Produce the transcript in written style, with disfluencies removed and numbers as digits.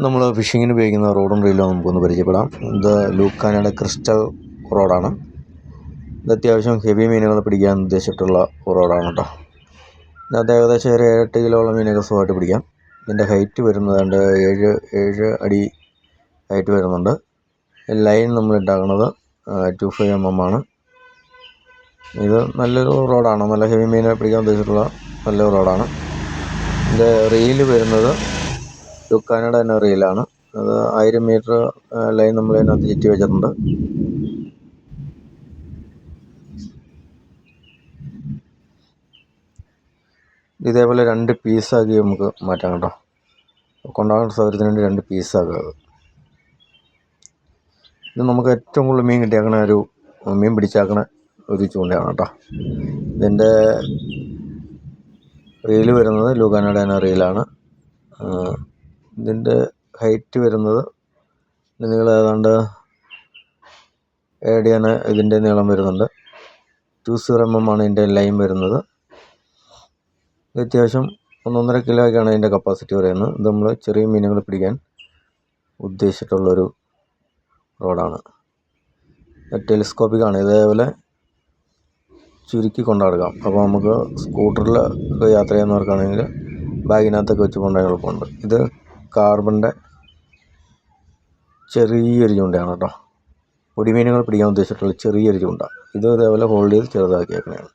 നമ്മൾ ഫിഷിങ്ങിന് ഉപയോഗിക്കുന്ന റോഡും റീലും നമുക്കൊന്ന് പരിചയപ്പെടാം. ഇത് ലൂക്കാനയുടെ ക്രിസ്റ്റൽ റോഡാണ്. ഇത് അത്യാവശ്യം ഹെവി മീനുകൾ പിടിക്കാൻ ഉദ്ദേശിച്ചിട്ടുള്ള റോഡാണ് കേട്ടോ. ഇതിനകത്ത് ഏകദേശം ഒരു 7-8 കിലോളം മീനൊക്കെ സുഖമായിട്ട് പിടിക്കാം. ഇതിൻ്റെ ഹൈറ്റ് വരുന്നത് 7 അടി ഹൈറ്റ് വരുന്നുണ്ട്. ലൈൻ നമ്മൾ ഇട്ടാക്കുന്നത് 25 mm ആണ്. ഇത് നല്ലൊരു റോഡാണ്. നല്ല ഹെവി മീനെ പിടിക്കാൻ ഉദ്ദേശിച്ചിട്ടുള്ള നല്ലൊരു റോഡാണ്. ഇതിൻ്റെ റീല് വരുന്നത് ലൂക്കാനയുടെ തന്നെ റീലാണ്. അത് 1000 മീറ്റർ ലൈൻ നമ്മൾ അതിനകത്ത് ചുറ്റി വെച്ചിട്ടുണ്ട്. ഇതേപോലെ 2 പീസാക്കി നമുക്ക് മാറ്റാം കേട്ടോ. കൊണ്ടാകുന്ന സൗകര്യത്തിന് വേണ്ടി 2 പീസാക്കുക. ഇത് നമുക്ക് ഏറ്റവും കൂടുതൽ മീൻ കിട്ടിയാക്കണ മീൻ പിടിച്ചാക്കണ ഒരു ചൂണ്ടയാണ് കേട്ടോ. ഇതിൻ്റെ റീല് വരുന്നത് ലൂക്കാനയുടെ തന്നെ റീലാണ്. ഇതിൻ്റെ ഹൈറ്റ് വരുന്നത് നിങ്ങൾ ഏതാണ്ട് 7 അടി ഇതിൻ്റെ നീളം വരുന്നുണ്ട്. 20 mm ആണ് ഇതിൻ്റെ ലൈൻ വരുന്നത്. ഇത് അത്യാവശ്യം 1.5 കിലോയ്ക്കാണ് ഇതിൻ്റെ കപ്പാസിറ്റി പറയുന്നത്. ഇത് നമ്മൾ ചെറിയ മീനുകൾ പിടിക്കാൻ ഉദ്ദേശിച്ചിട്ടുള്ളൊരു റോഡാണ്. ടെലിസ്കോപ്പിക്കാണ്. ഇതേപോലെ ചുരുക്കി കൊണ്ടുനടക്കാം. അപ്പോൾ നമുക്ക് സ്കൂട്ടറിൽ യാത്ര ചെയ്യുന്നവർക്കാണെങ്കിൽ ബാഗിനകത്തൊക്കെ വെച്ച് കൊണ്ടുപോകാൻ എളുപ്പമുണ്ട്. ഇത് കാർബണിൻ്റെ ചെറിയൊരു ചൂണ്ടയാണ് കേട്ടോ. പൊടിമീനുകൾ പിടിക്കാൻ ഉദ്ദേശിച്ചിട്ടുള്ള ചെറിയൊരു ചൂണ്ട. ഇത് ഇതേപോലെ ഹോൾഡ് ചെയ്ത് ചെറുതാക്കിയേക്കണതാണ്.